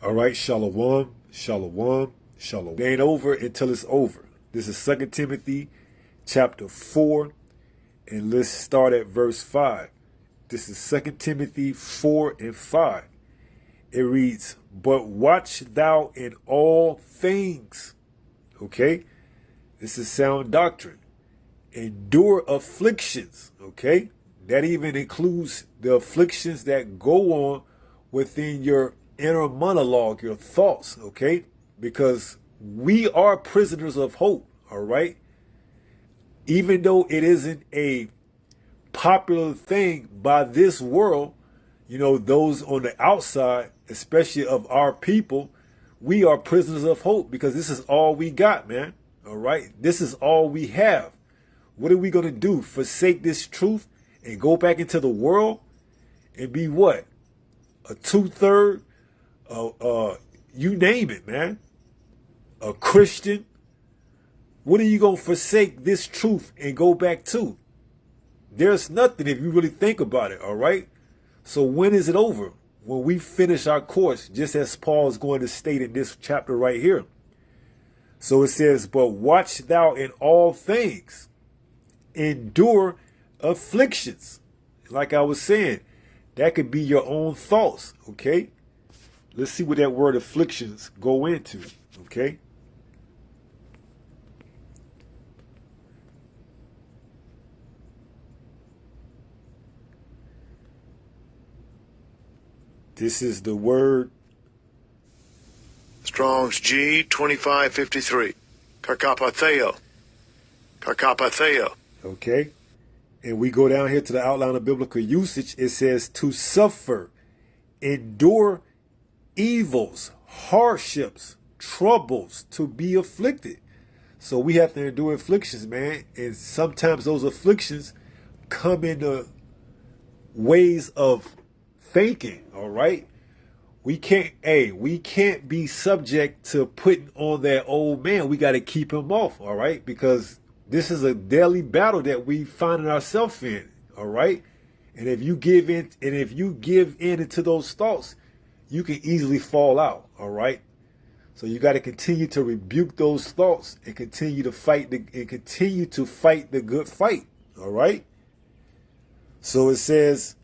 All right, shalom, shalom, shalom. It ain't over until it's over. This is 2 Timothy chapter 4, and let's start at verse 5. This is 2 Timothy 4 and 5. It reads, "But watch thou in all things." Okay? This is sound doctrine. "Endure afflictions." Okay? That even includes the afflictions that go on within your inner monologue, your thoughts. Okay? Because we are prisoners of hope. All right? Even though it isn't a popular thing by this world, those on the outside, especially of our people, we are prisoners of hope because this is all we got, man. All right. This is all we have. What are we going to do? Forsake this truth and go back into the world and be what? A 2/3, you name it, man. A Christian. What are you going to forsake this truth and go back to? There's nothing if you really think about it. All right. So when is it over? When we finish our course, just as Paul is going to state in this chapter right here. So it says, "But watch thou in all things, endure afflictions." Like I was saying, that could be your own thoughts, okay? Let's see what that word afflictions go into, okay? This is the word. Strong's G 2553. Karkapatheo. Karkapatheo. Okay. And we go down here to the outline of biblical usage. It says to suffer, endure evils, hardships, troubles, to be afflicted. So we have to endure afflictions, man. And sometimes those afflictions come in the ways of thinking, all right? We can't be subject to putting on that old man. We got to keep him off, all right? Because this is a daily battle that we find ourselves in, all right? And if you give in into those thoughts, you can easily fall out, all right? So you got to continue to rebuke those thoughts and continue to fight the good fight, all right? So it says,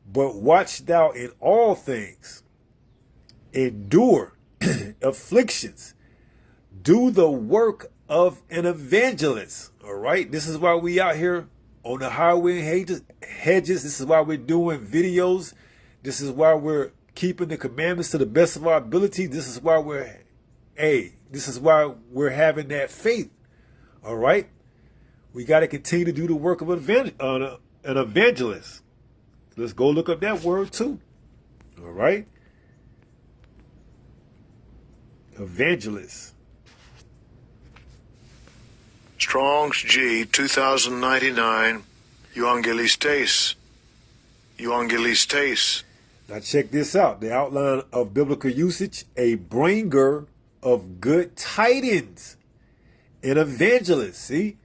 "But watch thou in all things, endure afflictions, do the work of an evangelist." All right. This is why we out here on the highway hedges. This is why we're doing videos. This is why we're keeping the commandments to the best of our ability. This is why we're having that faith. All right. We got to continue to do the work of an evangelist. Let's go look up that word too. All right. Evangelist. Strong's G 2099. Euangelistes. Euangelistes. Now check this out. The outline of biblical usage: a bringer of good tidings. An evangelist. See?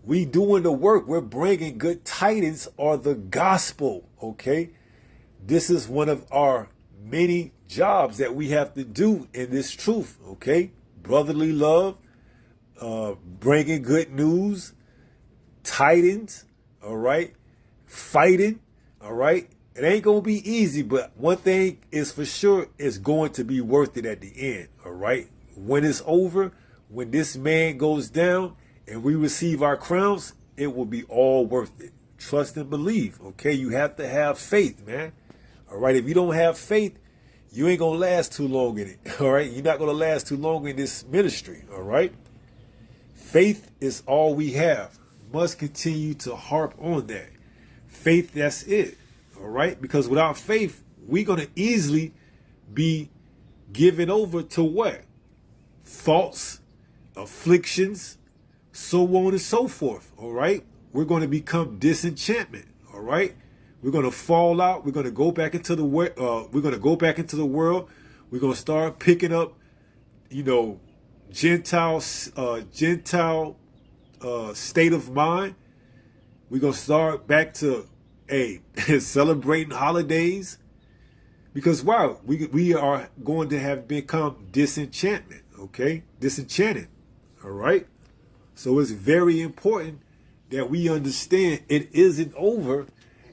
We doing the work. We're bringing good tidings or the gospel, okay? This is one of our many jobs that we have to do in this truth, okay? Brotherly love, bringing good news, tidings, all right? Fighting, all right? It ain't going to be easy, but one thing is for sure, it's going to be worth it at the end, all right? When it's over, when this man goes down, and we receive our crowns, it will be all worth it. Trust and believe, okay? You have to have faith, man. All right? If you don't have faith, you ain't going to last too long in it, all right? You're not going to last too long in this ministry, all right? Faith is all we have. Must continue to harp on that. Faith, that's it, all right? Because without faith, we're going to easily be given over to what? Thoughts, afflictions, so on and so forth, all right? We're going to become disenchantment, all right? We're going to fall out. We're going to go back into the world. We're going to start picking up, Gentile state of mind. We're going to start back to celebrating holidays, Because why? We are going to have become disenchanted, okay? Disenchanted, all right? So it's very important that we understand it isn't over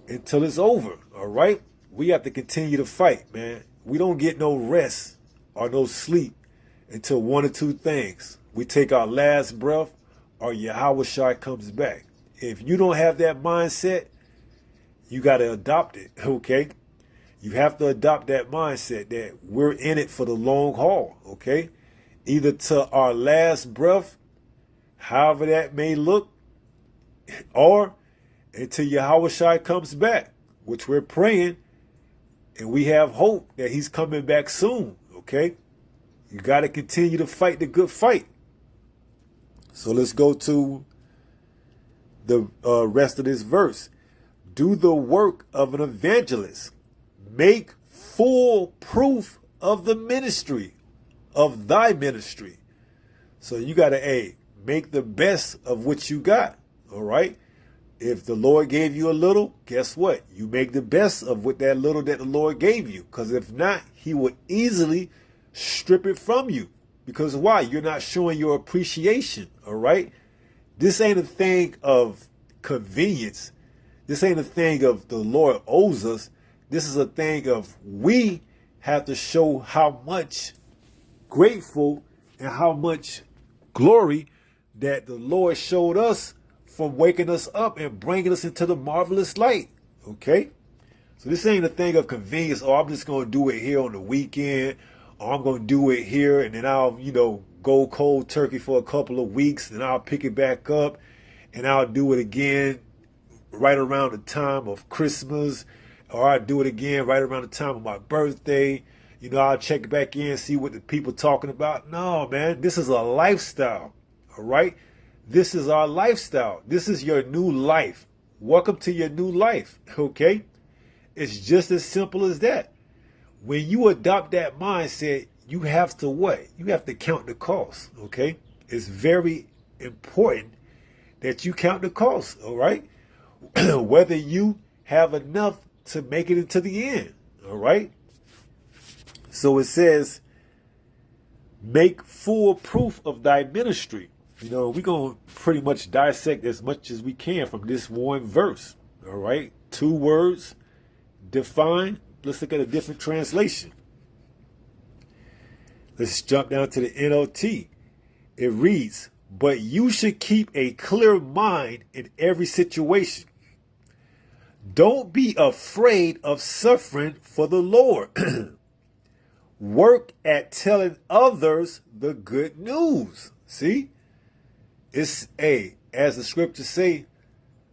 until it's over, all right? We have to continue to fight, man. We don't get no rest or no sleep until one or two things. We take our last breath or Yahweh Shai comes back. If you don't have that mindset, you got to adopt it, okay? You have to adopt that mindset that we're in it for the long haul, okay? Either to our last breath, however that may look, or until Yahweh Shai comes back, which we're praying, and we have hope that he's coming back soon, okay? You got to continue to fight the good fight. So let's go to the rest of this verse. Do the work of an evangelist. Make full proof of the ministry, of thy ministry. So you got to, make the best of what you got, all right? If the Lord gave you a little, guess what? You make the best of what that little that the Lord gave you. Because if not, he would easily strip it from you. Because why? You're not showing your appreciation, all right? This ain't a thing of convenience. This ain't a thing of the Lord owes us. This is a thing of we have to show how much grateful and how much glory that the Lord showed us from waking us up and bringing us into the marvelous light, okay? So this ain't a thing of convenience. Oh, I'm just going to do it here on the weekend, or I'm going to do it here, and then I'll, go cold turkey for a couple of weeks, and I'll pick it back up, and I'll do it again right around the time of Christmas, or I'll do it again right around the time of my birthday. I'll check back in, see what the people talking about. No, man, this is a lifestyle, all right? This is our lifestyle. This is your new life. Welcome to your new life, okay? It's just as simple as that. When you adopt that mindset, you have to what? You have to count the cost, okay? It's very important that you count the cost, all right? Whether you have enough to make it into the end, all right? So it says, make full proof of thy ministry. We're going to pretty much dissect as much as we can from this one verse, all right? 2 words, define. Let's look at a different translation. Let's jump down to the NLT. It reads, but you should keep a clear mind in every situation. Don't be afraid of suffering for the Lord. Work at telling others the good news. See? It's as the scriptures say,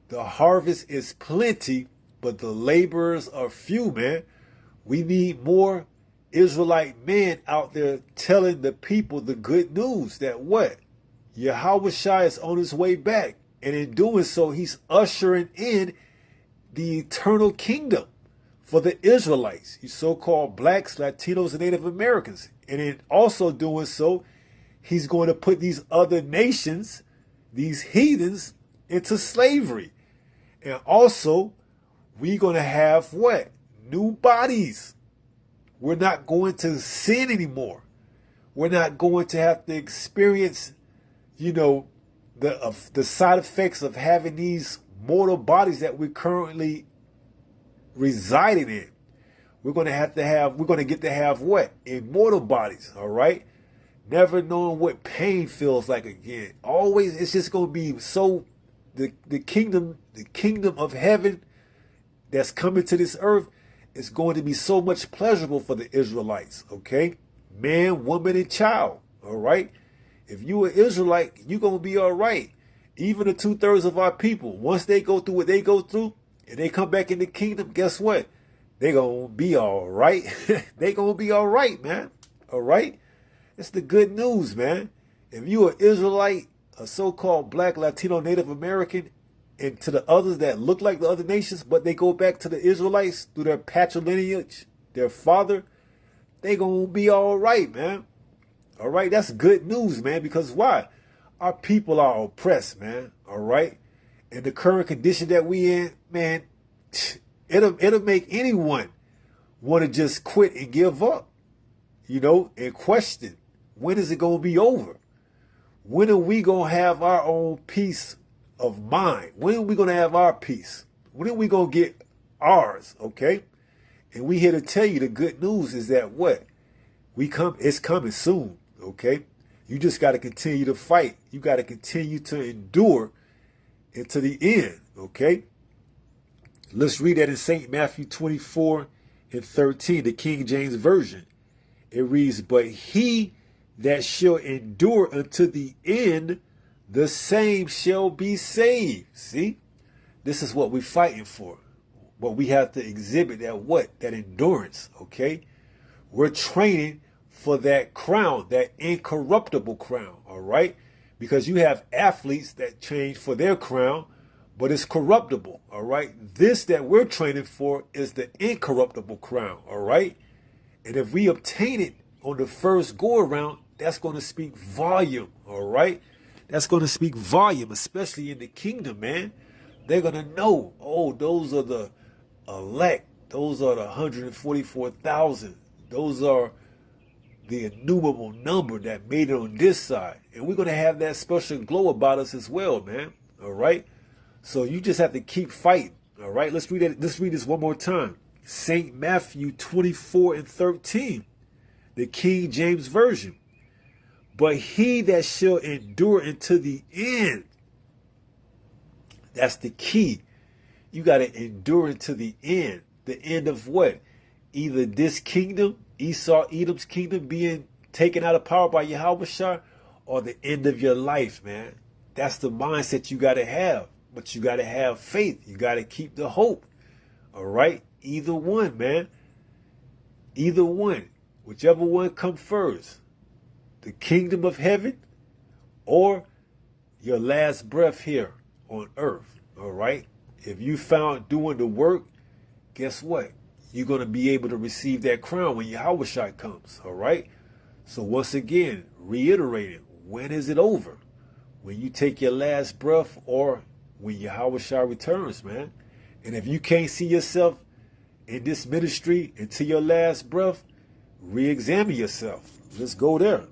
the harvest is plenty, but the laborers are few, man. We need more Israelite men out there telling the people the good news that what? Yahweh Shai is on his way back. And in doing so, he's ushering in the eternal kingdom for the Israelites, you so-called blacks, Latinos, and Native Americans. And in also doing so, he's going to put these other nations, these heathens, into slavery. And also, we're going to have what? New bodies. We're not going to sin anymore. We're not going to have to experience, the side effects of having these mortal bodies that we're currently residing in. We're going to get to have what? Immortal bodies, all right? Never knowing what pain feels like again. Always, it's just going to be so, the kingdom of heaven that's coming to this earth is going to be so much pleasurable for the Israelites, okay? Man, woman, and child, all right? If you an Israelite, you're going to be all right. Even the 2/3 of our people, once they go through what they go through, and they come back in the kingdom, guess what? They're going to be all right. They're going to be all right, man. All right? It's the good news, man. If you an Israelite, a so-called black, Latino, Native American, and to the others that look like the other nations, but they go back to the Israelites through their patrilineage, their father, they going to be all right, man. All right? That's good news, man, because why? Our people are oppressed, man. All right? And the current condition that we in, man, it'll make anyone want to just quit and give up, and question, when is it going to be over? When are we going to have our own peace of mind? When are we going to have our peace? When are we going to get ours, okay? And we here to tell you the good news is that what? It's coming soon, okay? You just got to continue to fight. You got to continue to endure until the end, okay? Let's read that in St. Matthew 24:13, the King James Version. It reads, but he that shall endure unto the end, the same shall be saved. See, this is what we're fighting for. But we have to exhibit that endurance, okay? We're training for that crown, that incorruptible crown, all right? Because you have athletes that train for their crown, but it's corruptible, all right? This that we're training for is the incorruptible crown, all right? And if we obtain it on the first go around, that's going to speak volume, all right? That's going to speak volume, especially in the kingdom, man. They're going to know, oh, those are the elect. Those are the 144,000. Those are the innumerable number that made it on this side. And we're going to have that special glow about us as well, man. All right? So you just have to keep fighting. All right? Let's read that. Let's read this one more time. St. Matthew 24:13, the King James Version. But he that shall endure unto the end. That's the key. You got to endure until the end. The end of what? Either this kingdom, Esau, Edom's kingdom, being taken out of power by Yahweh, or the end of your life, man. That's the mindset you got to have. But you got to have faith. You got to keep the hope. All right? Either one, man. Either one. Whichever one come first. The kingdom of heaven or your last breath here on earth. All right? If you found doing the work, guess what? You're going to be able to receive that crown when Yahweh comes. All right? So once again, reiterating, when is it over? When you take your last breath or when Yahweh returns, man. And if you can't see yourself in this ministry until your last breath, re-examine yourself. Let's go there.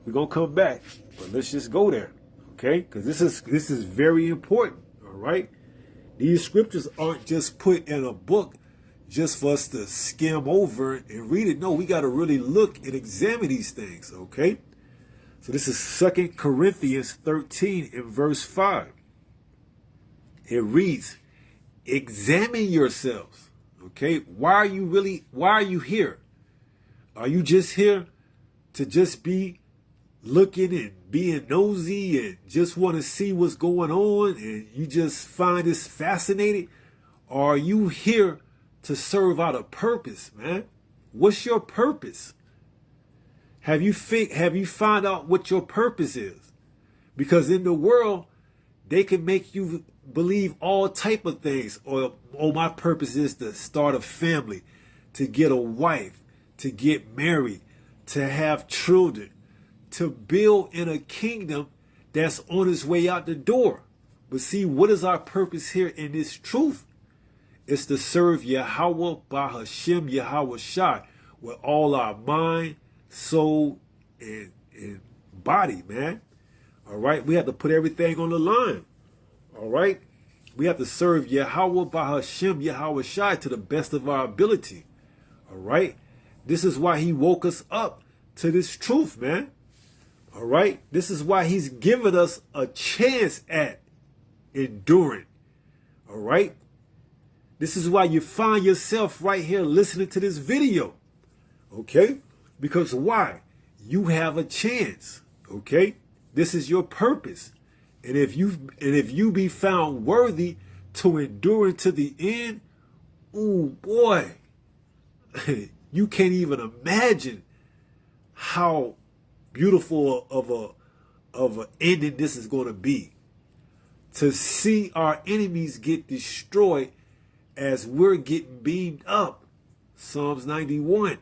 We're going to come back, but let's just go there. Okay? Because this is very important. All right? These scriptures aren't just put in a book just for us to skim over and read it. No, we got to really look and examine these things. Okay? So this is 2 Corinthians 13 and verse 5. It reads, examine yourselves. Okay? Why are you here? Are you just here to just be looking and being nosy and just want to see what's going on and you just find this fascinating? Or are you here to serve out a purpose, man? What's your purpose? Have you found out what your purpose is? Because in the world, they can make you believe all type of things. Or, oh, my purpose is to start a family, to get a wife, to get married, to have children, to build in a kingdom that's on its way out the door. But see, what is our purpose here in this truth? It's to serve Yahweh Bahashem Yahweh Shai with all our mind, soul, and body, man. All right? We have to put everything on the line. All right? We have to serve Yahweh Bahashem Yahweh Shai to the best of our ability. All right? This is why he woke us up to this truth, man. All right? This is why he's given us a chance at enduring. All right? This is why you find yourself right here listening to this video. Okay? Because why? You have a chance. Okay? This is your purpose. And if you be found worthy to endure to the end, oh boy, you can't even imagine how beautiful of an ending this is going to be. To see our enemies get destroyed as we're getting beamed up. Psalms 91.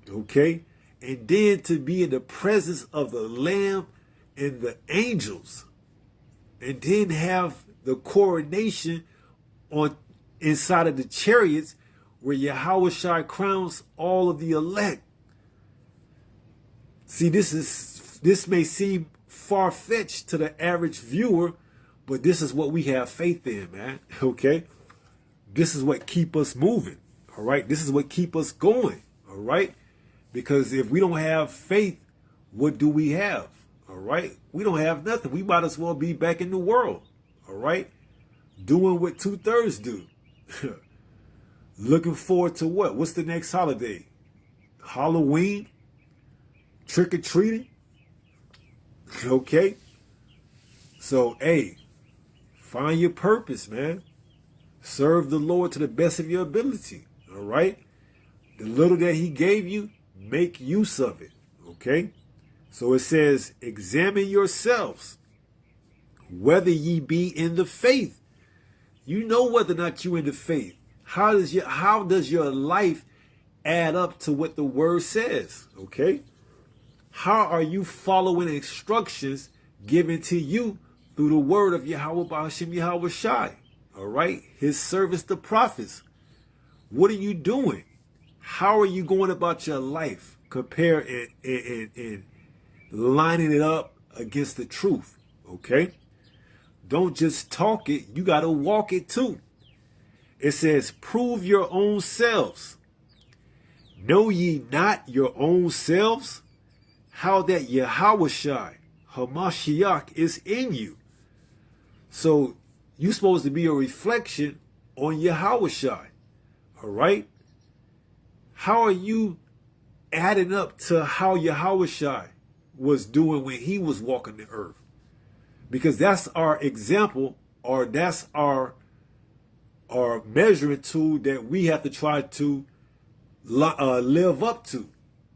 Okay? And then to be in the presence of the Lamb and the angels. And then have the coronation on inside of the chariots where Yahushua crowns all of the elect. See, this may seem far-fetched to the average viewer, but this is what we have faith in, man. Okay? This is what keep us moving. All right? This is what keep us going. All right? Because if we don't have faith, what do we have? All right? We don't have nothing. We might as well be back in the world. All right? Doing what 2/3 do. Looking forward to what? What's the next holiday? Halloween? Trick-or-treating? Okay? So, hey, find your purpose, man. Serve the Lord to the best of your ability. All right? The little that he gave you, make use of it. Okay? So it says, examine yourselves, whether ye be in the faith. You know whether or not you in the faith. How does your life add up to what the word says? Okay? How are you following instructions given to you through the word of Yahweh Ba'ashem Yahweh Shai? All right? His service, the prophets. What are you doing? How are you going about your life? Compare and lining it up against the truth. Okay? Don't just talk it. You got to walk it too. It says, prove your own selves. Know ye not your own selves? How that Yahushua, Hamashiach, is in you. So you're supposed to be a reflection on Yahushua. All right? How are you adding up to how Yahushua was doing when he was walking the earth? Because that's our example, or that's our measuring tool that we have to try to live up to.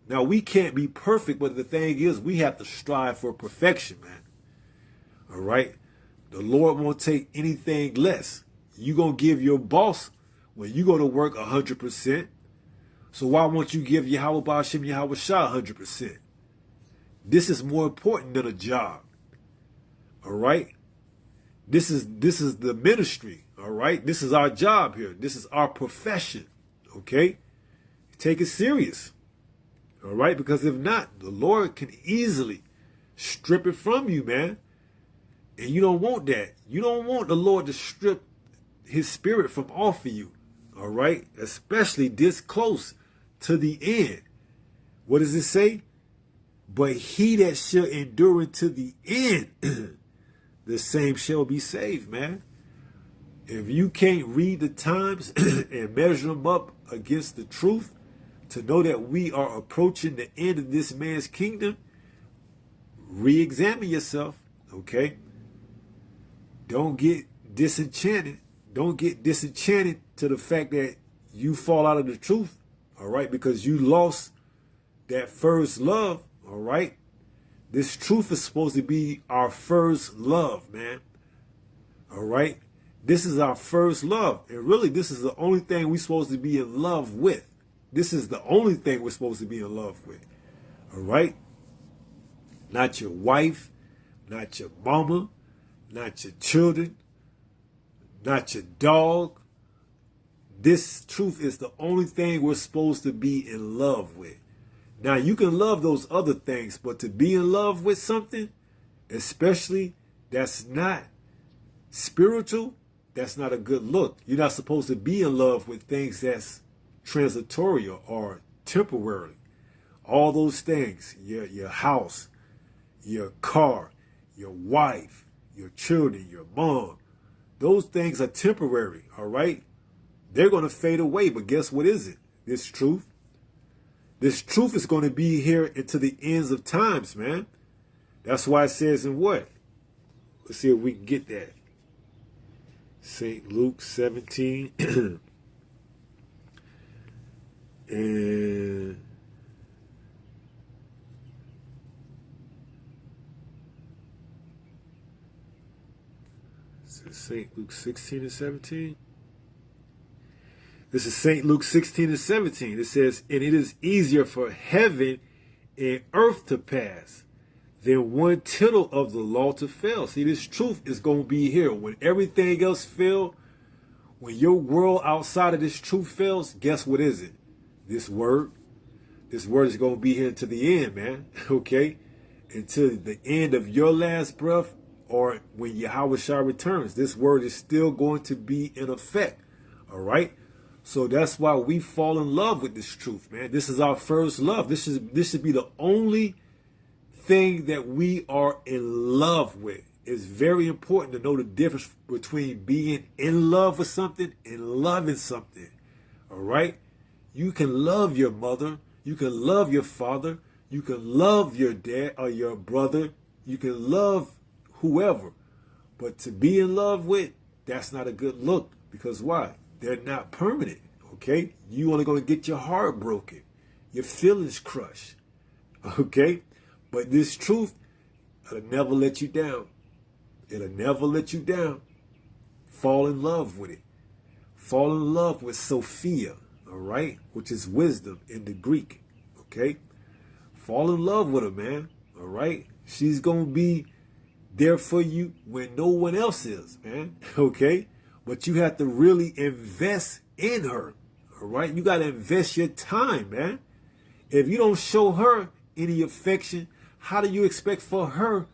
Now, we can't be perfect, but the thing is, we have to strive for perfection, man. All right? The Lord won't take anything less. You're going to give your boss, when you go to work, 100%. So why won't you give Yahweh Ba'ashem Yahweh Shah 100%? This is more important than a job. All right? This is the ministry. All right? This is our job here. This is our profession. Okay? Take it serious. All right? Because if not, the Lord can easily strip it from you, man. And you don't want that. You don't want the Lord to strip his spirit from off of you. All right? Especially this close to the end. What does it say? But he that shall endure unto the end, the same shall be saved, man. If you can't read the times and measure them up against the truth, to know that we are approaching the end of this man's kingdom, re-examine yourself, okay? Don't get disenchanted. Don't get disenchanted to the fact that you fall out of the truth, all right? Because you lost that first love, all right? This truth is supposed to be our first love, man. All right? This is our first love. And really, this is the only thing we're supposed to be in love with. This is the only thing we're supposed to be in love with. All right? Not your wife, not your mama, not your children, not your dog. This truth is the only thing we're supposed to be in love with. Now, you can love those other things, but to be in love with something, especially that's not spiritual, that's not a good look. You're not supposed to be in love with things that's transitory or temporary. All those things, your house, your car, your wife, your children, your mom, those things are temporary, all right? They're going to fade away, but guess what is it? This truth. This truth is going to be here until the ends of times, man. That's why it says in what? Let's see if we can get that. St. Luke 17. And St. Luke 16 and 17. This is St. Luke 16 and 17. It says, and it is easier for heaven and earth to pass than one tittle of the law to fail. See, this truth is going to be here. When everything else fail, When your world outside of this truth fails, guess what is it? This word. This word is going to be here to the end, man. Okay? Until the end of your last breath, or when Yahweh Shah returns, this word is still going to be in effect. All right? So that's why we fall in love with this truth, man. This is our first love. This should be the only thing that we are in love with. It's very important to know the difference between being in love with something and loving something. All right? You can love your mother. You can love your father. You can love your dad or your brother. You can love whoever. But to be in love with, that's not a good look. Because why? They're not permanent. Okay? You only going to get your heart broken. Your feelings crushed. Okay? But this truth, it'll never let you down. It'll never let you down. Fall in love with it. Fall in love with Sophia, all right? Which is wisdom in the Greek, okay? Fall in love with her, man, all right? She's going to be there for you when no one else is, man, okay? But you have to really invest in her, all right? You got to invest your time, man. If you don't show her any affection, how do you expect for her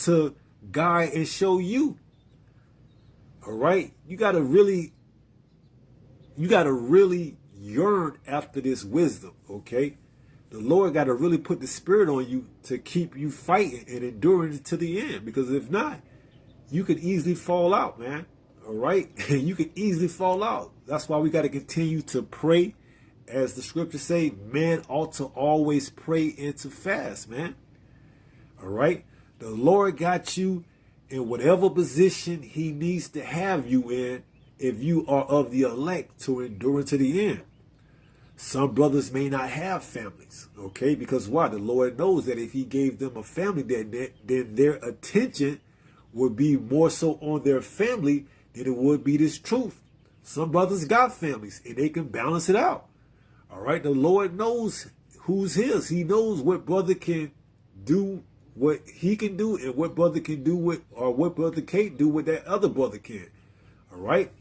to guide and show you? All right? You got to really yearn after this wisdom, okay? The Lord got to really put the spirit on you to keep you fighting and enduring to the end, because if not, you could easily fall out, man. All right? You could easily fall out. That's why we got to continue to pray. As the scriptures say, man ought to always pray and to fast, man. All right? The Lord got you in whatever position he needs to have you in if you are of the elect to endure to the end. Some brothers may not have families, okay? Because why? The Lord knows that if he gave them a family, then their attention would be more so on their family than it would be this truth. Some brothers got families and they can balance it out. All right? The Lord knows who's his. He knows what brother can do what he can do and what brother can do what, or what brother can't do what that other brother can. All right?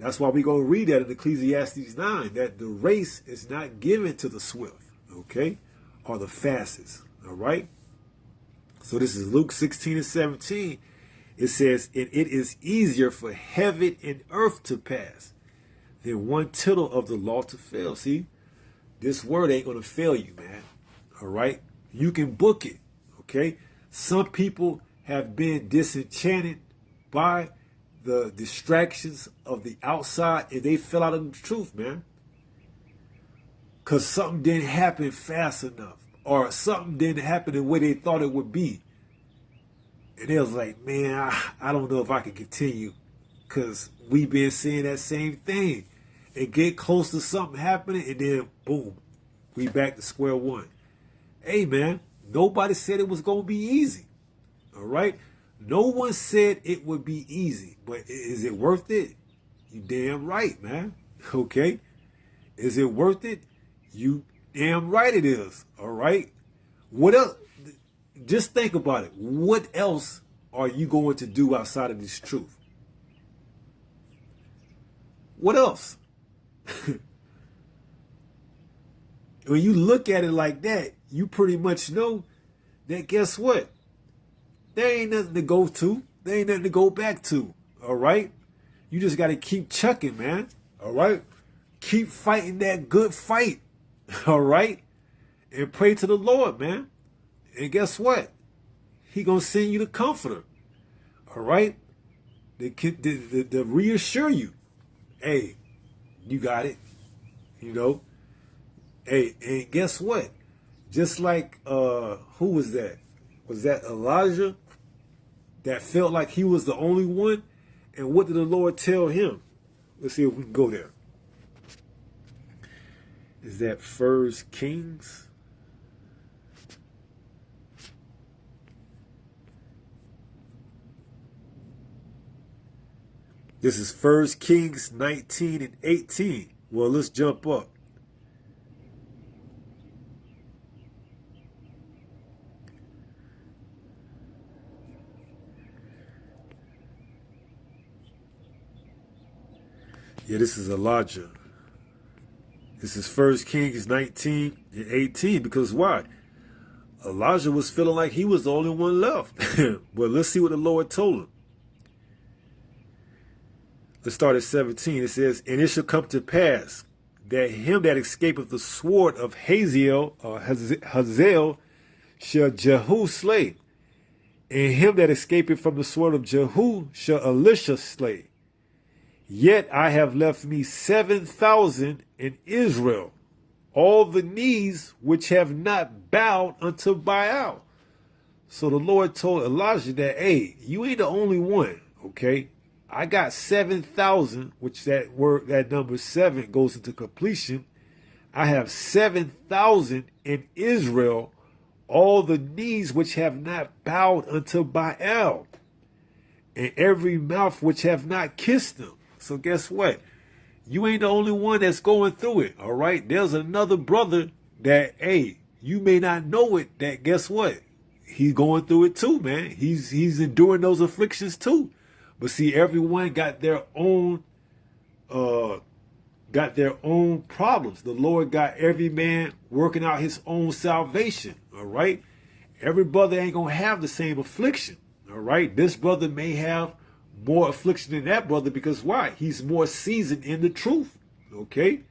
That's why we're going to read that in Ecclesiastes 9, that the race is not given to the swift, okay, or the fastest. All right? So this is Luke 16 and 17. It says, and it is easier for heaven and earth to pass than one tittle of the law to fail. See, this word ain't going to fail you, man. All right? You can book it. Okay, some people have been disenchanted by the distractions of the outside and they fell out of the truth, man. Because something didn't happen fast enough, or something didn't happen the way they thought it would be. And they was like, man, I don't know if I can continue, because we've been seeing that same thing. And get close to something happening and then boom, we back to square one. Hey, man. Nobody said it was going to be easy. All right? No one said it would be easy. But is it worth it? You damn right, man. Okay? Is it worth it? You damn right it is. All right? What else? Just think about it. What else are you going to do outside of this truth? What else? When you look at it like that, you pretty much know that guess what? There ain't nothing to go to. There ain't nothing to go back to. All right? You just got to keep chucking, man. All right? Keep fighting that good fight. All right? And pray to the Lord, man. And guess what? He going to send you the comforter. All right? To reassure you. Hey, you got it. You know? Hey, and guess what? Just like, who was that? Was that Elijah that felt like he was the only one? And what did the Lord tell him? Let's see if we can go there. Is that First Kings? This is 1 Kings 19 and 18. Well, let's jump up. Yeah, this is Elijah. This is 1 Kings 19 and 18. Because why? Elijah was feeling like he was the only one left. But let's see what the Lord told him. Let's start at 17. It says, and it shall come to pass that him that escapeth the sword of Hazael, Hazael shall Jehu slay. And him that escapeth from the sword of Jehu shall Elisha slay. Yet I have left me 7,000 in Israel, all the knees which have not bowed unto Baal. So the Lord told Elijah that, hey, you ain't the only one, okay? I got 7,000, which that number 7 goes into completion. I have 7,000 in Israel, all the knees which have not bowed unto Baal, and every mouth which have not kissed him. So guess what? You ain't the only one that's going through it, all right? There's another brother that, hey, you may not know it, that guess what? He's going through it too, man. He's enduring those afflictions too. But see, everyone got their own problems. The Lord got every man working out his own salvation, all right? Every brother ain't going to have the same affliction, all right? This brother may have more affliction than that brother because why? He's more seasoned in the truth, okay?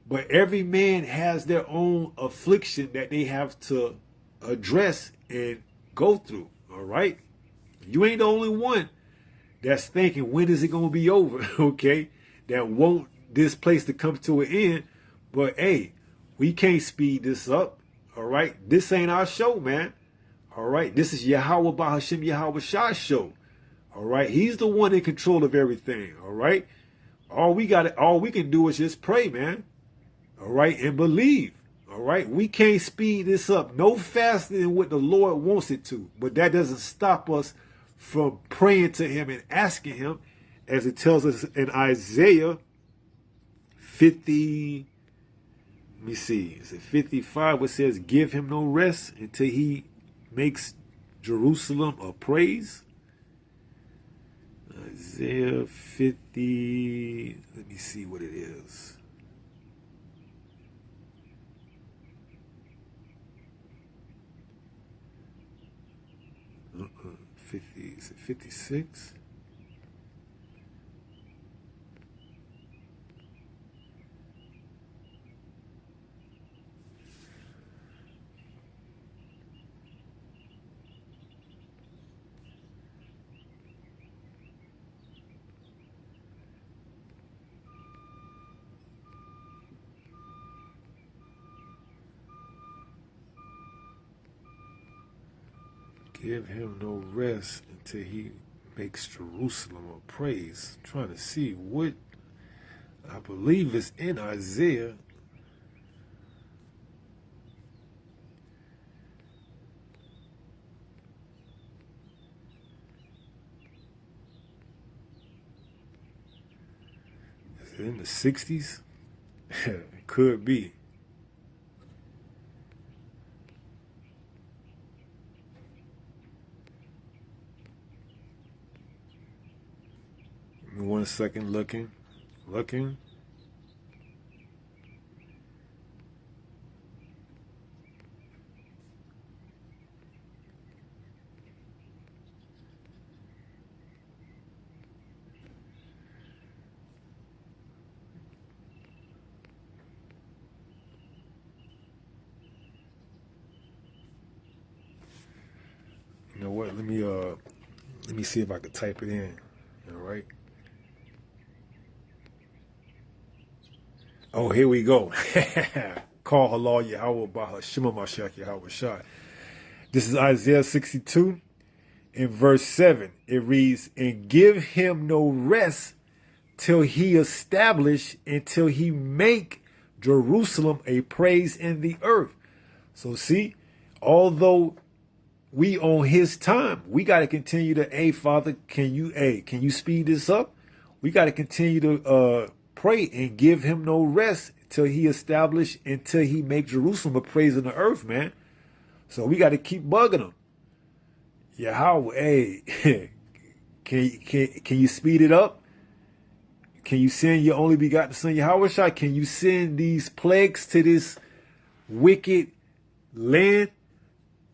But every man has their own affliction that they have to address and go through, all right? You ain't the only one that's thinking, when is it going to be over, okay? That want this place to come to an end. But, hey, we can't speed this up, all right? This ain't our show, man, all right? This is Yahweh Bahashim Yahweh Shah's show, all right? He's the one in control of everything, all right? All we can do is just pray, man, all right, and believe, all right? We can't speed this up no faster than what the Lord wants it to, but that doesn't stop us from praying to him and asking him, as it tells us in Isaiah 50, let me see, is it 55, which says, give him no rest until he makes Jerusalem a praise. Isaiah 50, let me see what it is. Uh-uh. 50, is it 56? Give him no rest until he makes Jerusalem a praise. I'm trying to see what, I believe it's in Isaiah. Is it in the 60s? It could be. Give me 1 second, looking. You know what? Let me see if I could type it in. All right. Oh, here we go. Call halal Yahweh Bahashim Mashiach Yahweh Shah. This is Isaiah 62 in verse 7. It reads, and give him no rest till he establish, until he make Jerusalem a praise in the earth. So see, although we on his time, we got to continue to, hey, Father, can you speed this up? We got to continue to pray and give him no rest till he establish, until he make Jerusalem a praise in the earth, man. So we got to keep bugging him. Yahweh, hey, can you speed it up? Can you send your only begotten son, Yahushua? Can you send these plagues to this wicked land,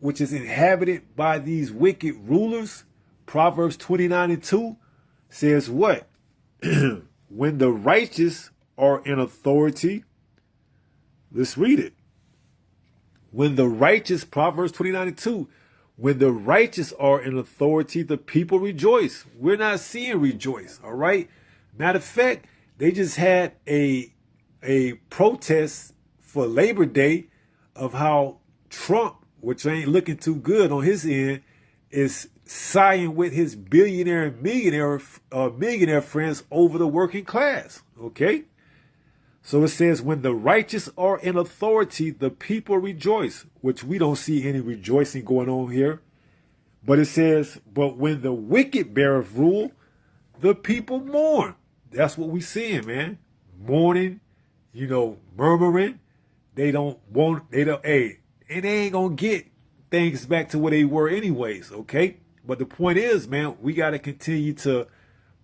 which is inhabited by these wicked rulers? Proverbs 29:2 says what? When the righteous are in authority, let's read it. When the righteous, Proverbs 29:2, when the righteous are in authority, the people rejoice. We're not seeing rejoice, all right? Matter of fact, they just had a protest for Labor Day of how Trump, which ain't looking too good on his end, is siding with his billionaire and millionaire friends over the working class, okay? So it says, when the righteous are in authority, the people rejoice, which we don't see any rejoicing going on here. But it says, but when the wicked beareth rule, the people mourn. That's what we seeing, man. Mourning, murmuring. Hey, and they ain't gonna get things back to where they were anyways, okay? But the point is, man, we got to continue to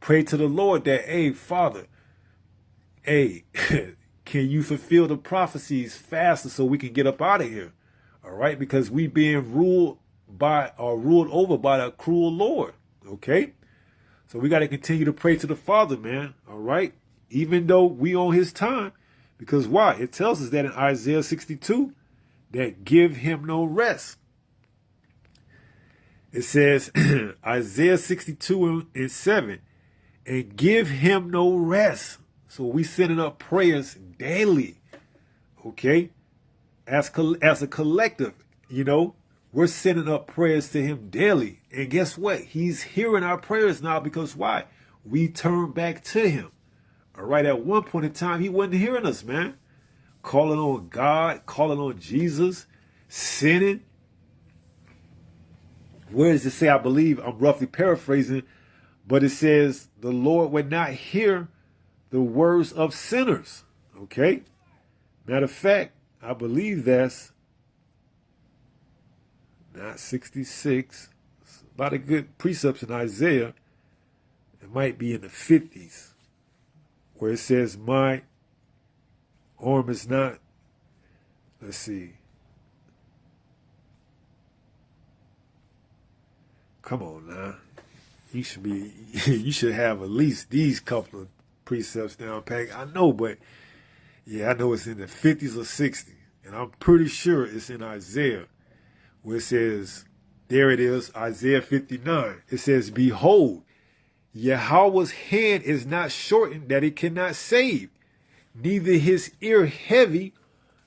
pray to the Lord that, hey, Father, hey, can you fulfill the prophecies faster so we can get up out of here? All right, because we being ruled over by the cruel Lord. Okay, so we got to continue to pray to the Father, man. All right, even though we on His time, because why? It tells us that in Isaiah 62 that give Him no rest. It says Isaiah 62:7, and give Him no rest. So we sending up prayers daily, okay? As a collective, we're sending up prayers to Him daily. And guess what? He's hearing our prayers now because why? We turn back to Him. All right, at one point in time, He wasn't hearing us, man. Calling on God, calling on Jesus, sinning. Where does it say? I believe I'm roughly paraphrasing, but it says the Lord would not hear the words of sinners. Okay? Matter of fact, I believe that's not 66. A lot of good precepts in Isaiah. It might be in the 50s, where it says, my arm is not, let's see. Come on now. You should have at least these couple of precepts down packed. I know, but yeah, I know it's in the 50s or 60s. And I'm pretty sure it's in Isaiah, where it says, there it is, Isaiah 59. It says, behold, Yahweh's hand is not shortened that it cannot save, neither his ear heavy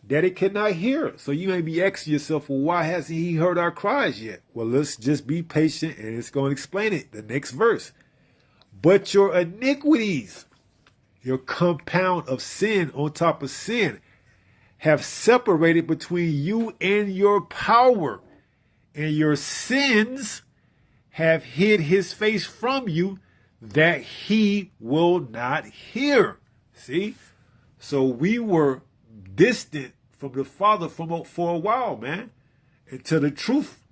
that it cannot hear. So you may be asking yourself, well, why hasn't He heard our cries yet? Well, let's just be patient, and it's going to explain it. The next verse. But your iniquities, your compound of sin on top of sin, have separated between you and your power, and your sins have hid His face from you, that He will not hear. See? So we were distant from the Father for a while, man, until the truth,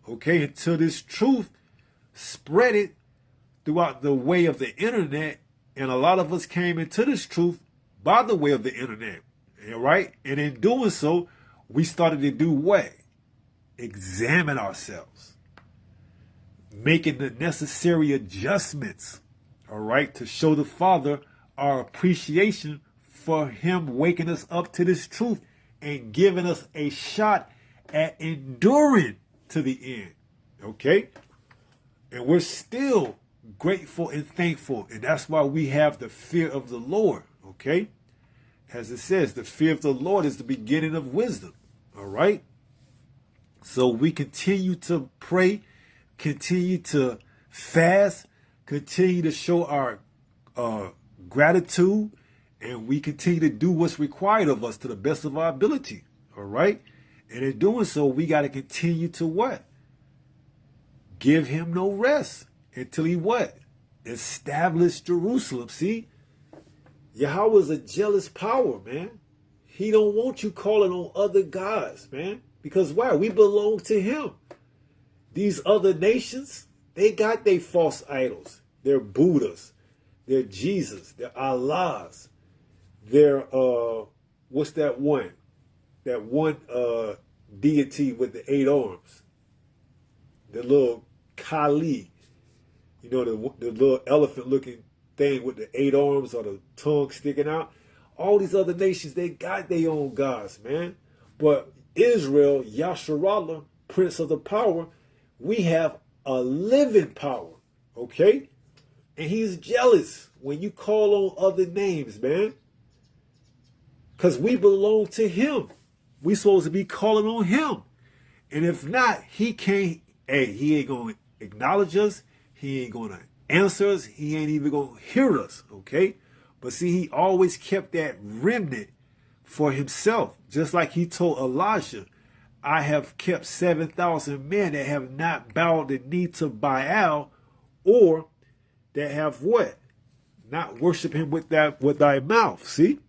okay, until this truth spread it throughout the way of the internet, and a lot of us came into this truth by the way of the internet, right? And in doing so, we started to do what? Examine ourselves, making the necessary adjustments, all right, to show the Father our appreciation for Him waking us up to this truth and giving us a shot at enduring to the end, okay? And we're still grateful and thankful, and that's why we have the fear of the Lord, okay? As it says, the fear of the Lord is the beginning of wisdom, all right? So we continue to pray, continue to fast, continue to show our gratitude, and we continue to do what's required of us to the best of our ability. All right? And in doing so, we got to continue to what? Give Him no rest until He what? Establish Jerusalem. See? Yahweh is a jealous power, man. He don't want you calling on other gods, man. Because why? We belong to Him. These other nations, they got their false idols. They're Buddhas. They're Jesus. They're Allahs. They're what's that one? That one deity with the 8 arms. The little Kali. You know, the little elephant looking thing with the 8 arms or the tongue sticking out. All these other nations, they got their own gods, man. But Israel, Yasharallah, Prince of the Power, we have a living power, okay? And he's jealous when you call on other names, man. Because we belong to him. We supposed to be calling on him. And if not, he can't, he ain't going to acknowledge us. He ain't going to answer us. He ain't even going to hear us, okay? But see, he always kept that remnant for himself. Just like he told Elijah, I have kept 7,000 men that have not bowed the knee to Baal, or that have what? Not worship him with thy mouth. See?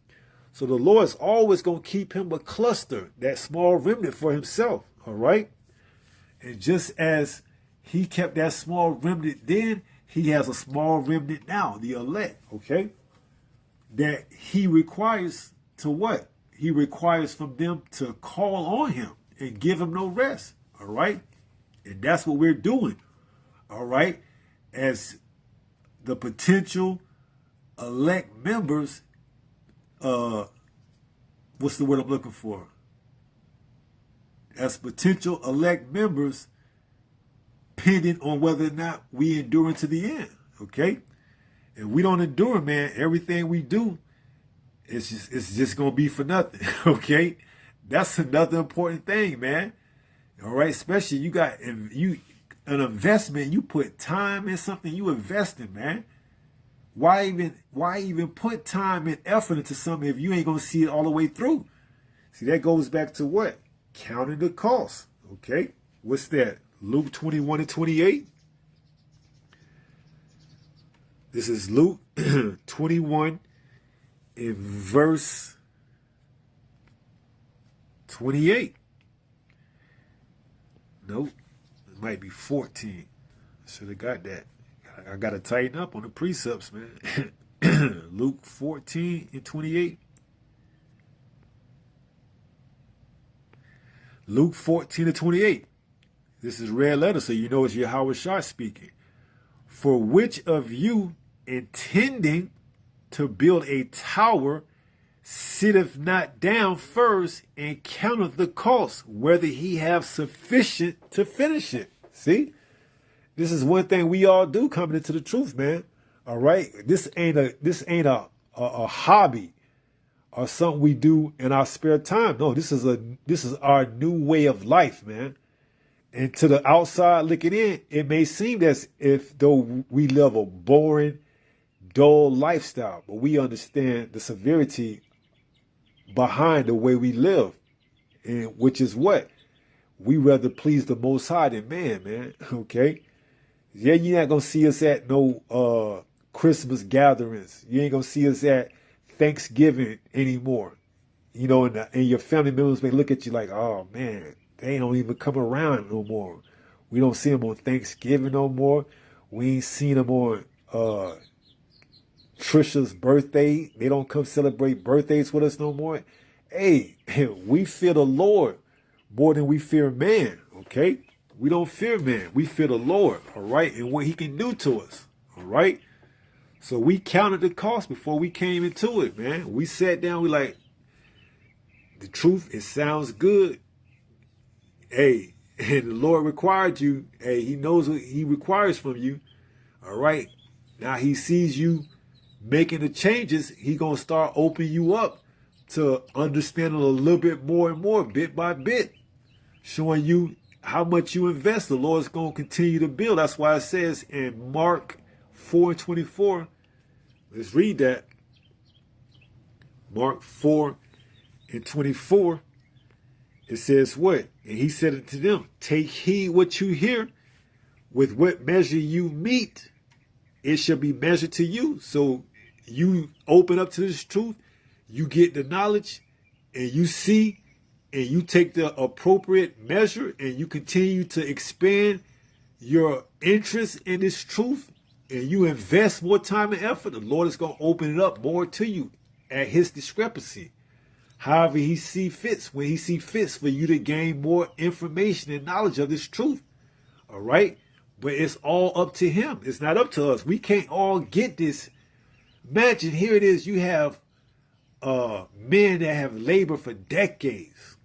So the Lord's always going to keep him a cluster, that small remnant for himself. All right? And just as he kept that small remnant then, he has a small remnant now, the elect. Okay? That he requires to what? He requires from them to call on him and give him no rest. All right? And that's what we're doing. All right? As the potential elect members, what's the word I'm looking for? As potential elect members, pending on whether or not we endure to the end. Okay? If we don't endure, man, everything we do, it's just gonna be for nothing. Okay? That's another important thing, man. All right, especially you got an investment. You put time in something you invest in, man. Why even put time and effort into something if you ain't gonna see it all the way through? See, that goes back to what? Counting the cost. Okay, what's that? Luke 21:28. This is Luke 21 in verse 28. Nope, it might be 14. Should have got that. I got to tighten up on the precepts, man. Luke 14:28. Luke 14:28. This is red letter, so you know it's Yahweh Shah speaking. For which of you intending to build a tower sitteth not down first and counteth the cost, whether he have sufficient to finish it? See? This is one thing we all do coming into the truth, man. All right? This ain't a hobby or something we do in our spare time. No, this is our new way of life, man. And to the outside looking in, it may seem as if though we live a boring, dull lifestyle, but we understand the severity behind the way we live, and which is what? We rather please the Most High than man, okay? Yeah, you're not going to see us at no Christmas gatherings. You ain't going to see us at Thanksgiving anymore. You know, and your family members may look at you like, oh, man, they don't even come around no more. We don't see them on Thanksgiving no more. We ain't seen them on Trisha's birthday. They don't come celebrate birthdays with us no more. Hey, we fear the Lord more than we fear man, okay? We don't fear man. We fear the Lord, all right, and what he can do to us, all right? So we counted the cost before we came into it, man. We sat down, we like, the truth, it sounds good. Hey, and the Lord required you. Hey, he knows what he requires from you, all right? Now he sees you making the changes. He going to start opening you up to understanding a little bit more and more, bit by bit, showing you how much you invest. The Lord's going to continue to build. That's why it says in Mark 4:24, let's read that. Mark 4:24, it says what? And he said unto them, take heed what you hear. With what measure you meet, it shall be measured to you. So you open up to this truth, you get the knowledge, and you see, and you take the appropriate measure, and you continue to expand your interest in this truth, and you invest more time and effort, the Lord is going to open it up more to you at his discrepancy. However he see fits, when he see fits for you to gain more information and knowledge of this truth. All right? But it's all up to him. It's not up to us. We can't all get this. Imagine, here it is, you have men that have labored for decades,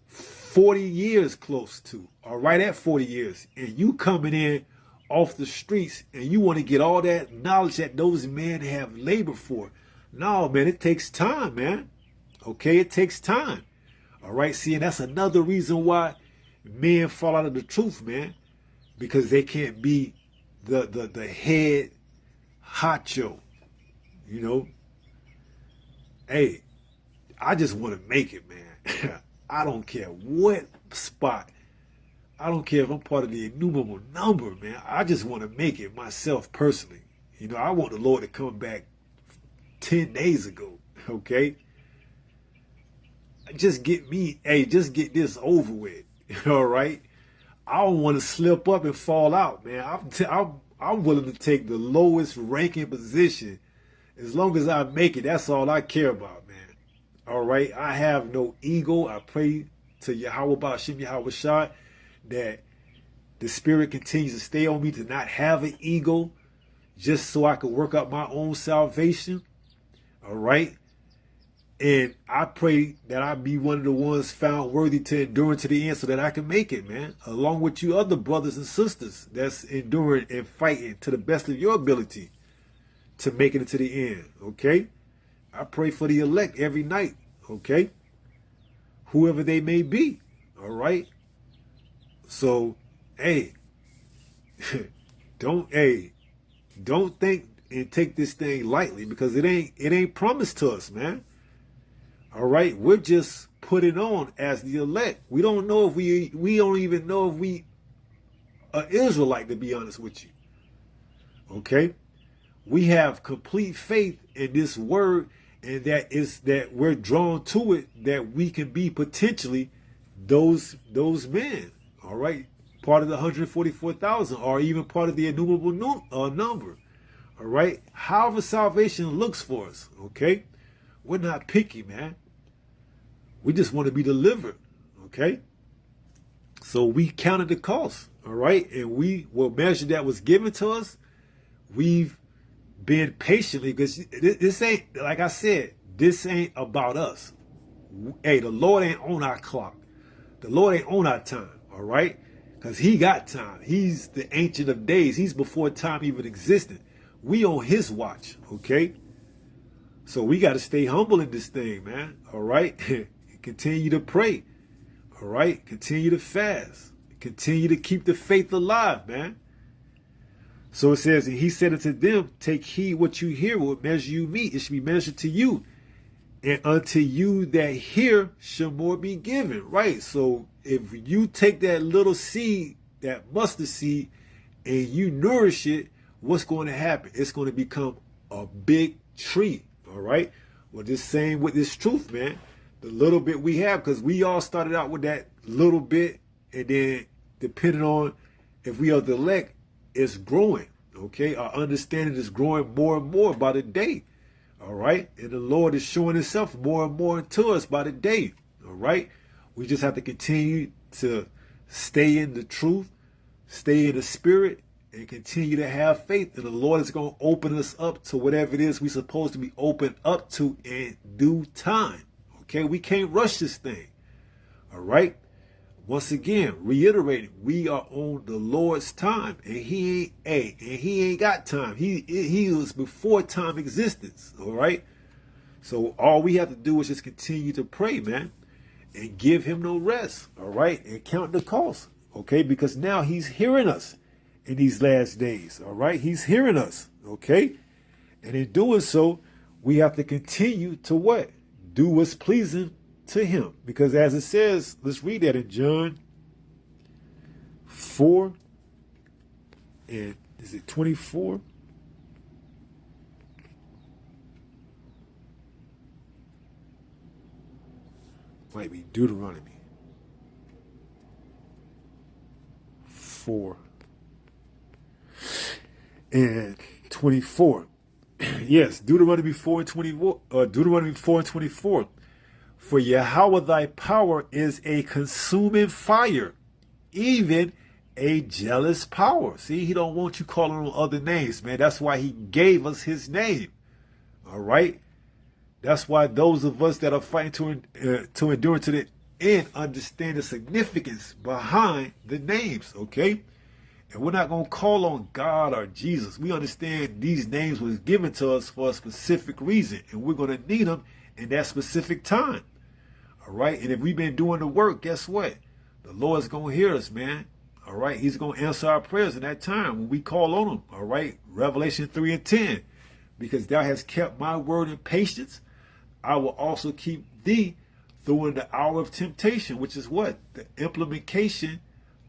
40 years close to, or right at 40 years, and you coming in off the streets and you want to get all that knowledge that those men have labored for. No, man, it takes time, man. Okay, it takes time. All right, see, and that's another reason why men fall out of the truth, man, because they can't be the head honcho, you know. Hey, I just want to make it, man. I don't care what spot. I don't care if I'm part of the innumerable number, man. I just want to make it myself personally. You know, I want the Lord to come back 10 days ago, okay? Just get me, just get this over with, all right? I don't want to slip up and fall out, man. I'm willing to take the lowest ranking position. As long as I make it, that's all I care about, man. All right? I have no ego. I pray to Yahweh Ba'ashem Yahweh Shai that the Spirit continues to stay on me to not have an ego, just so I can work out my own salvation. All right? And I pray that I be one of the ones found worthy to endure to the end so that I can make it, man. Along with you other brothers and sisters that's enduring and fighting to the best of your ability to make it to the end, okay? I pray for the elect every night, okay? Whoever they may be, all right? So, hey, don't think and take this thing lightly, because it ain't promised to us, man. All right, we're just putting on as the elect. We don't know if we don't even know if we are Israelite, to be honest with you. Okay, we have complete faith in this word, and that we're drawn to it, that we can be potentially those men. All right, part of the 144,000, or even part of the innumerable number. All right, however salvation looks for us. Okay, we're not picky, man. We just want to be delivered, okay? So we counted the cost, all right? And we will measure that was given to us. We've been patiently, because this ain't, like I said, this ain't about us. Hey, the Lord ain't on our clock. The Lord ain't on our time, all right? Because he got time. He's the Ancient of Days. He's before time even existed. We on his watch, okay? So we got to stay humble in this thing, man, all right? Continue to pray, all right? Continue to fast. Continue to keep the faith alive, man. So it says, and he said unto them, take heed what you hear, what measure you meet, it should be measured to you. And unto you that hear shall more be given, right? So if you take that little seed, that mustard seed, and you nourish it, what's going to happen? It's going to become a big tree, all right? Well, this same with this truth, man. The little bit we have, because we all started out with that little bit, and then depending on if we are the elect, it's growing, okay? Our understanding is growing more and more by the day, all right? And the Lord is showing himself more and more to us by the day, all right? We just have to continue to stay in the truth, stay in the spirit, and continue to have faith. And the Lord is going to open us up to whatever it is we're supposed to be opened up to in due time. Okay, we can't rush this thing. All right. Once again, reiterating, we are on the Lord's time, and he ain't got time. He was before time existence. All right. So all we have to do is just continue to pray, man, and give him no rest. All right, and count the cost. Okay, because now he's hearing us in these last days. All right, he's hearing us. Okay, and in doing so, we have to continue to what? Do what's pleasing to him. Because as it says, let's read that in John 4, and is it 24? Might be Deuteronomy 4 and 24. Yes, Deuteronomy 4 and 24. Deuteronomy 4 and 24. For Yahweh thy power is a consuming fire, even a jealous power. See, he don't want you calling on other names, man. That's why he gave us his name. All right. That's why those of us that are fighting to endure to the end understand the significance behind the names. Okay. And we're not going to call on God or Jesus. We understand these names was given to us for a specific reason, and we're going to need them in that specific time. All right. And if we've been doing the work, guess what? The Lord's going to hear us, man. All right. He's going to answer our prayers in that time when we call on him. All right. Revelation 3 and 10. Because thou hast kept my word in patience, I will also keep thee through in the hour of temptation, which is what? The implementation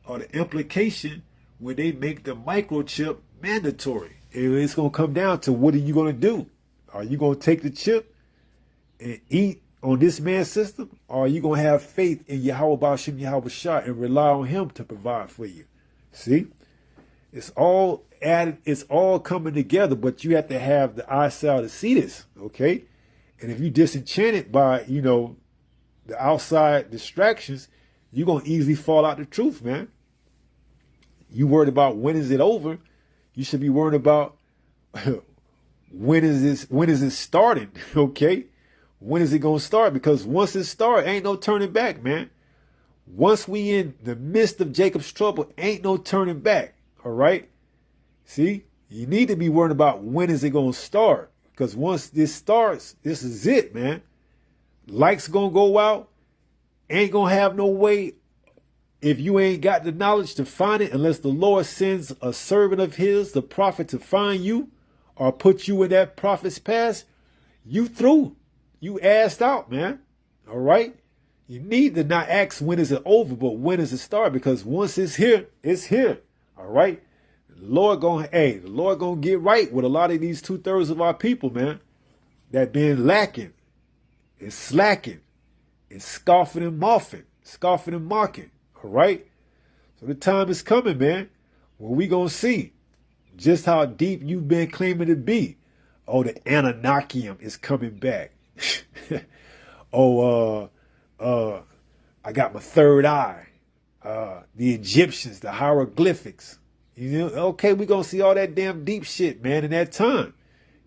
or the implication when they make the microchip mandatory. And it's going to come down to what are you going to do? Are you going to take the chip and eat on this man's system? Or are you going to have faith in Yahweh Ba'ashem Yahweh Shah and rely on him to provide for you? See? It's all added, it's all coming together, but you have to have the eyesight to see this, okay? And if you disenchanted by, the outside distractions, you're going to easily fall out the truth, man. You worried about when is it over? You should be worried about when is it starting, okay? When is it going to start? Because once it starts, ain't no turning back, man. Once we in the midst of Jacob's trouble, ain't no turning back, all right? See, you need to be worried about when is it going to start? Because once this starts, this is it, man. Lights going to go out. Ain't going to have no way if you ain't got the knowledge to find it unless the Lord sends a servant of his, the prophet, to find you or put you in that prophet's path. You through. You assed out, man. All right? You need to not ask when is it over, but when does it start? Because once it's here, it's here. All right? The Lord gonna get right with a lot of these 2/3 of our people, man, that been lacking and slacking and scoffing and mocking. All right? So the time is coming, man, when we gonna see just how deep you've been claiming to be. Oh, the Anunnakium is coming back. I got my third eye. The Egyptians, the hieroglyphics. Okay, we're going to see all that damn deep shit, man, in that time.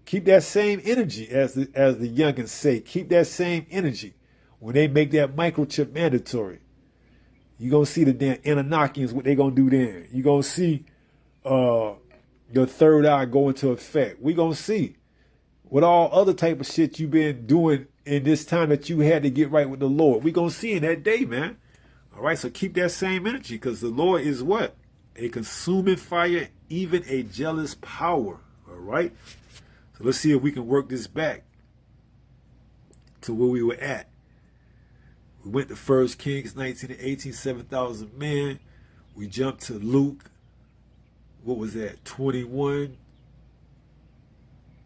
Keep that same energy, as the youngins say. Keep that same energy when they make that microchip mandatory. You're going to see the damn Anunnakians, what they going to do then. You're going to see your third eye go into effect. We're going to see what all other type of shit you've been doing in this time that you had to get right with the Lord. We're going to see in that day, man. All right, so keep that same energy because the Lord is what? A consuming fire, even a jealous power. All right? So let's see if we can work this back to where we were at. We went to 1 Kings 19 and 18, 7,000 men. We jumped to Luke, what was that, 21,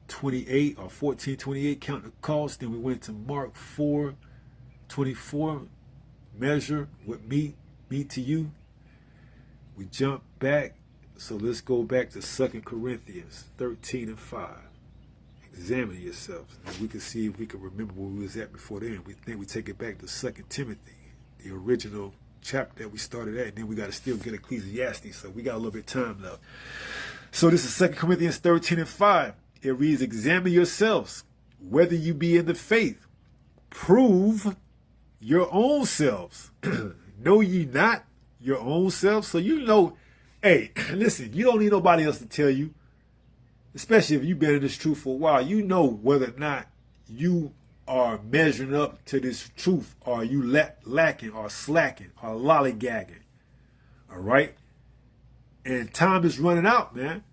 28 or 14, 28, count the cost. Then we went to Mark 4, 24, measure what meat to you. We jump back, so let's go back to 2 Corinthians 13 and 5. Examine yourselves, and we can see if we can remember where we was at before then. We take it back to 2 Timothy, the original chapter that we started at, and then we got to still get Ecclesiastes, so we got a little bit of time left. So this is 2 Corinthians 13 and 5. It reads, examine yourselves, whether you be in the faith. Prove your own selves. Know ye not your own self? So hey, listen, you don't need nobody else to tell you, especially if you've been in this truth for a while. You know whether or not you are measuring up to this truth, or are you lacking or slacking or lollygagging. All right? And time is running out, man.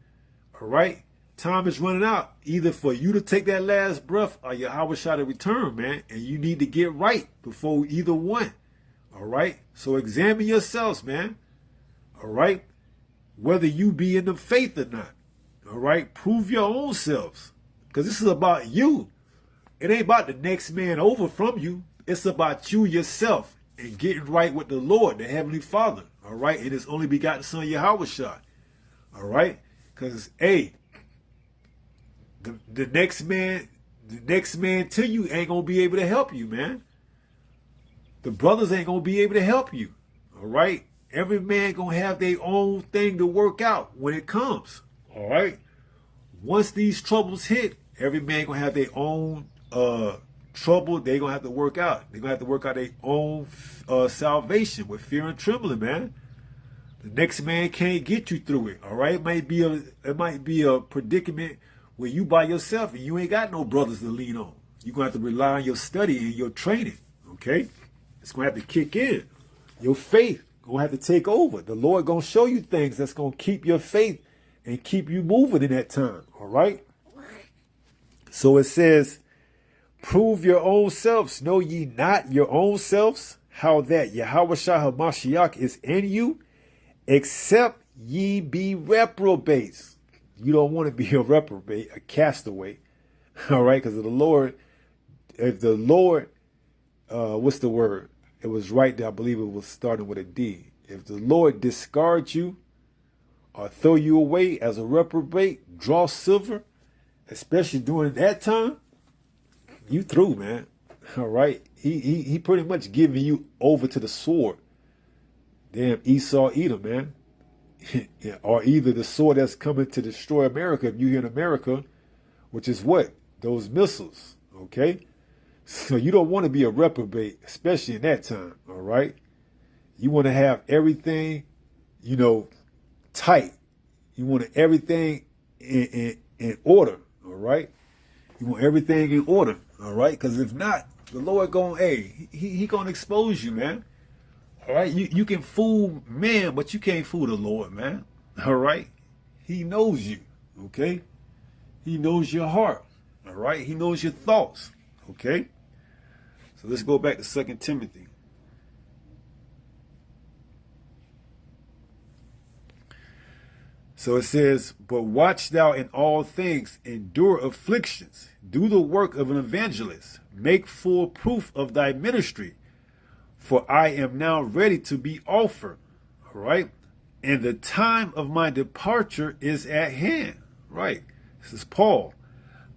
All right? Time is running out, either for you to take that last breath or Yahweh Shah to return, man. And you need to get right before either one. All right? So examine yourselves, man. All right? Whether you be in the faith or not. All right? Prove your own selves. Because this is about you. It ain't about the next man over from you. It's about you yourself and getting right with the Lord, the Heavenly Father. All right? And His only begotten Son, Yahweh Shah. All right? Because, hey, The next man to you ain't gonna be able to help you, man. The brothers ain't gonna be able to help you. All right? Every man gonna have their own thing to work out when it comes. All right? Once these troubles hit, every man gonna have their own trouble they gonna have to work out. They're gonna have to work out their own salvation with fear and trembling, man. The next man can't get you through it. All right? It might be a predicament where you by yourself and you ain't got no brothers to lean on. You're gonna have to rely on your study and your training. Okay? It's gonna have to kick in. Your faith gonna have to take over. The Lord gonna show you things that's gonna keep your faith and keep you moving in that time. All right? So it says, prove your own selves. Know ye not your own selves? How that Yahushua HaMashiach is in you, except ye be reprobates. You don't want to be a reprobate, a castaway. All right? Because if the Lord, what's the word? It was right there. I believe it was starting with a D. If the Lord discards you or throw you away as a reprobate, draw silver, especially during that time, you through, man. All right? He pretty much giving you over to the sword. Damn Esau Edom, man. Or either the sword that's coming to destroy America, if you're here in America, which is what? Those missiles, okay? So you don't want to be a reprobate, especially in that time, all right? You want to have everything, tight. You want everything in order, all right? You want everything in order, all right? Because if not, the Lord he gonna expose you, man. All right? You can fool man, but you can't fool the Lord, man. All right? He knows you, okay? He knows your heart, all right? He knows your thoughts, okay? So let's go back to 2 Timothy. So it says, but watch thou in all things, endure afflictions, do the work of an evangelist, make full proof of thy ministry, for I am now ready to be offered. All right? And the time of my departure is at hand. Right? This is Paul.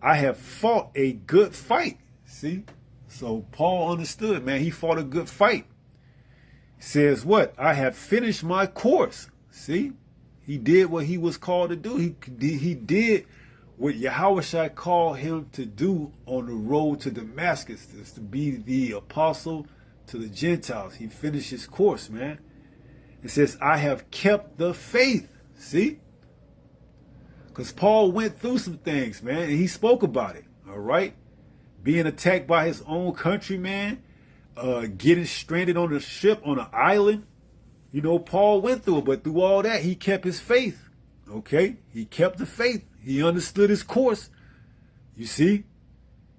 I have fought a good fight. See? So Paul understood, man. He fought a good fight. He says what? I have finished my course. See? He did what he was called to do. He did what Yahushua called him to do on the road to Damascus, to be the apostle to the Gentiles. He finished his course, man. It says, I have kept the faith. See? Because Paul went through some things, man, and he spoke about it. All right? Being attacked by his own countryman, getting stranded on a ship on an island. Paul went through it, but through all that, he kept his faith. Okay? He kept the faith. He understood his course. You see?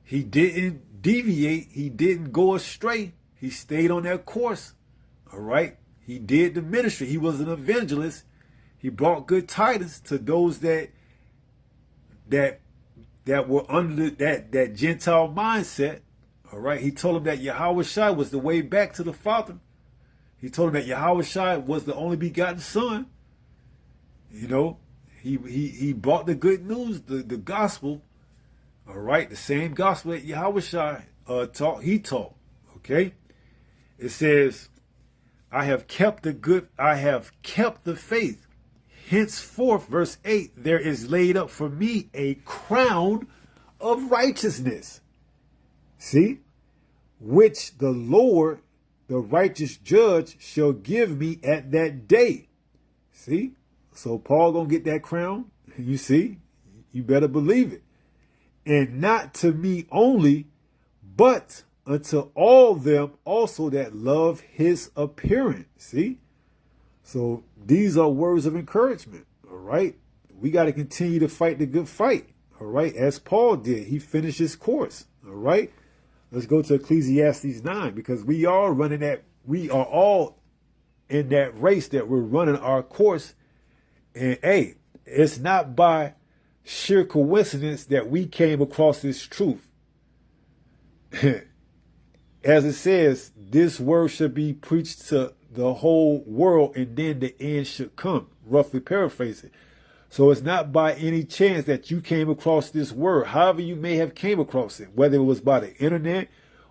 He didn't deviate. He didn't go astray. He stayed on that course. All right? He did the ministry. He was an evangelist. He brought good tidings to those that were under that Gentile mindset. All right? He told them that Yahushua was the way back to the Father. He told them that Yahushua was the only begotten Son. He brought the good news, the gospel. All right? The same gospel that Yahushua taught, he taught. Okay? It says, I have kept the faith. Henceforth, verse 8, there is laid up for me a crown of righteousness. See? Which the Lord, the righteous judge, shall give me at that day. See? So Paul gonna get that crown. You see? You better believe it. And not to me only, but unto all them also that love his appearing. See? So these are words of encouragement. All right? We got to continue to fight the good fight. All right? As Paul did. He finished his course. All right? Let's go to Ecclesiastes 9, because we are all in that race that we're running our course. And hey, it's not by sheer coincidence that we came across this truth. As it says, this word should be preached to the whole world and then the end should come. Roughly paraphrasing. So it's not by any chance that you came across this word. However you may have came across it, whether it was by the internet,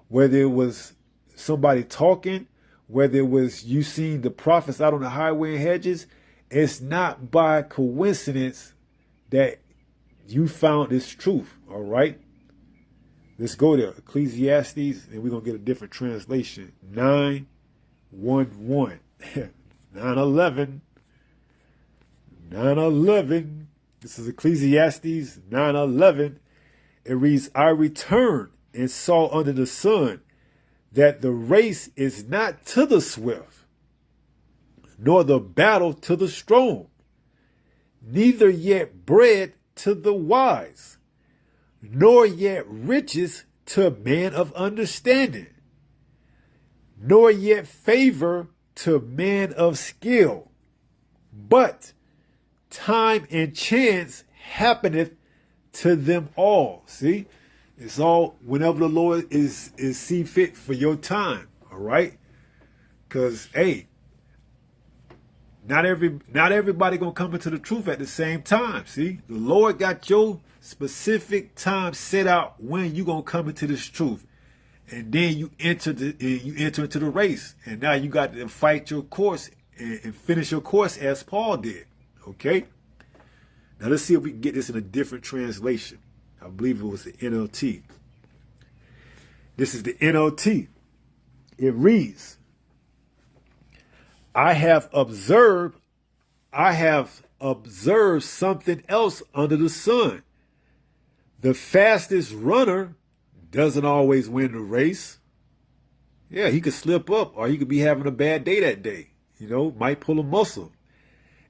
whether it was somebody talking, whether it was you seeing the prophets out on the highway and hedges, it's not by coincidence that you found this truth, all right? Let's go there. Ecclesiastes, and we're going to get a different translation. 9:1:1. 9:11. 9:11. This is Ecclesiastes 9:11. It reads, I returned and saw under the sun that the race is not to the swift, nor the battle to the strong, neither yet bread to the wise, nor yet riches to man of understanding, nor yet favor to man of skill. But time and chance happeneth to them all. See? It's all whenever the Lord is see fit for your time. All right? Because, hey, not everybody gonna come into the truth at the same time. See? The Lord got your specific time set out when you gonna come into this truth. And then you enter into the race. And now you got to fight your course and finish your course as Paul did. Okay? Now let's see if we can get this in a different translation. I believe it was the NLT. This is the NLT. It reads, I have observed something else under the sun. The fastest runner doesn't always win the race. Yeah, he could slip up or he could be having a bad day that day. You know, might pull a muscle.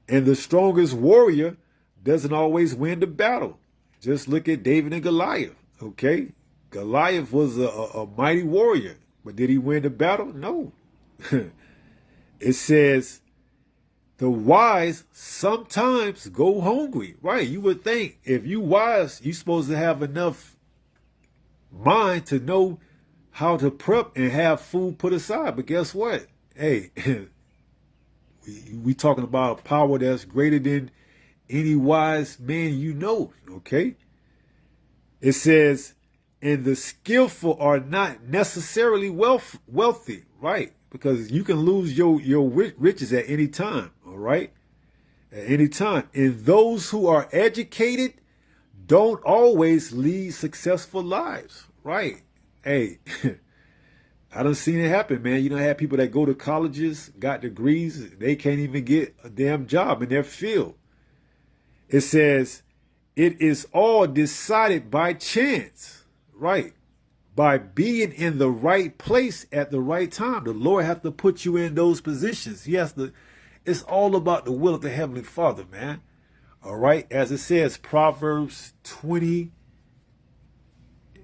And the strongest warrior doesn't always win the battle. Just look at David and Goliath, okay? Goliath was a mighty warrior, but did he win the battle? No. It says, the wise sometimes go hungry, right? You would think if you wise, you're supposed to have enough mind to know how to prep and have food put aside. But guess what? Hey, we talking about a power that's greater than any wise man you know, okay? It says, and the skillful are not necessarily wealthy, right? Because you can lose your riches at any time, all right? At any time. And those who are educated don't always lead successful lives, right? Hey, I done seen it happen, man. You don't have people that go to colleges, got degrees, they can't even get a damn job in their field. It says, it is all decided by chance, right? By being in the right place at the right time. The Lord has to put you in those positions. He has to, it's all about the will of the Heavenly Father, man. All right? As it says, Proverbs 20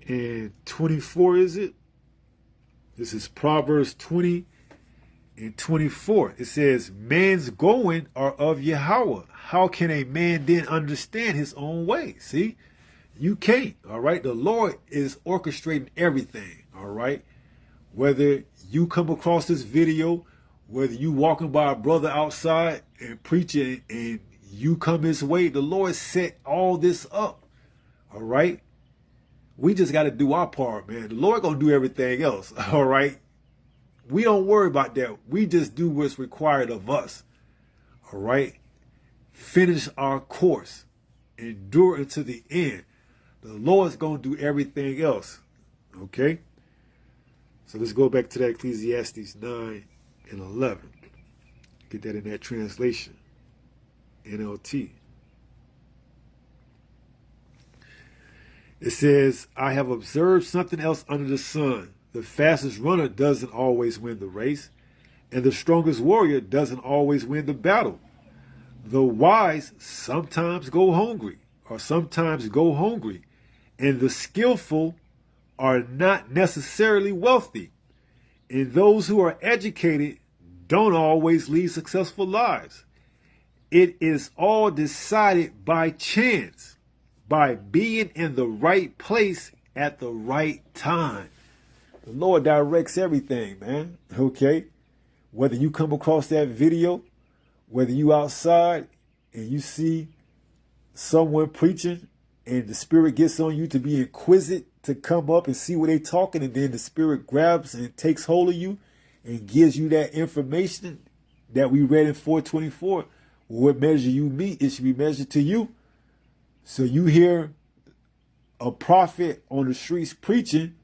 and 24, is it? This is Proverbs 20 and 24. It says, man's going are of Yahweh. How can a man then understand his own way? See? You can't, all right? The Lord is orchestrating everything, all right? Whether you come across this video, whether you walking by a brother outside and preaching and you come his way, the Lord set all this up, all right? We just got to do our part, man. The Lord going to do everything else, all right? We don't worry about that. We just do what's required of us, all right? Finish our course. Endure unto the end. The Lord's going to do everything else, okay? So let's go back to that Ecclesiastes 9 and 11. Get that in that translation, NLT. It says, I have observed something else under the sun. The fastest runner doesn't always win the race, and the strongest warrior doesn't always win the battle. The wise sometimes go hungry, and the skillful are not necessarily wealthy. And those who are educated don't always lead successful lives. It is all decided by chance, by being in the right place at the right time. The Lord directs everything, man, okay? Whether you come across that video, whether you outside and you see someone preaching and the spirit gets on you to be inquisitive, to come up and see what they talking, and then the spirit grabs and takes hold of you and gives you that information that we read in 424. What measure you meet, it should be measured to you. So you hear a prophet on the streets preaching,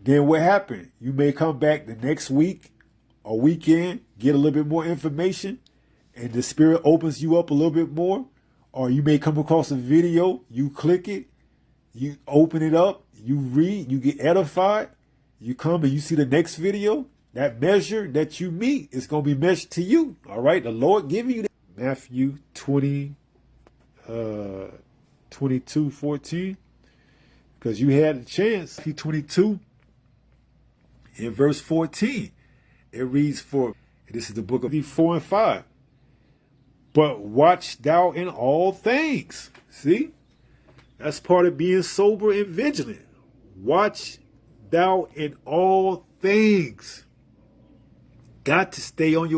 then what happened? You may come back the next week or weekend, get a little bit more information, and the spirit opens you up a little bit more. Or you may come across a video, you click it, you open it up, you read, you get edified, you come and you see the next video. That measure that you meet is going to be measured to you. All right, the Lord giving you that. Matthew 22:14, because you had a chance. Matthew 22 in verse 14, it reads, for this is the book of 4 and 5. But watch thou in all things. See? That's part of being sober and vigilant. Watch thou in all things. Got to stay on your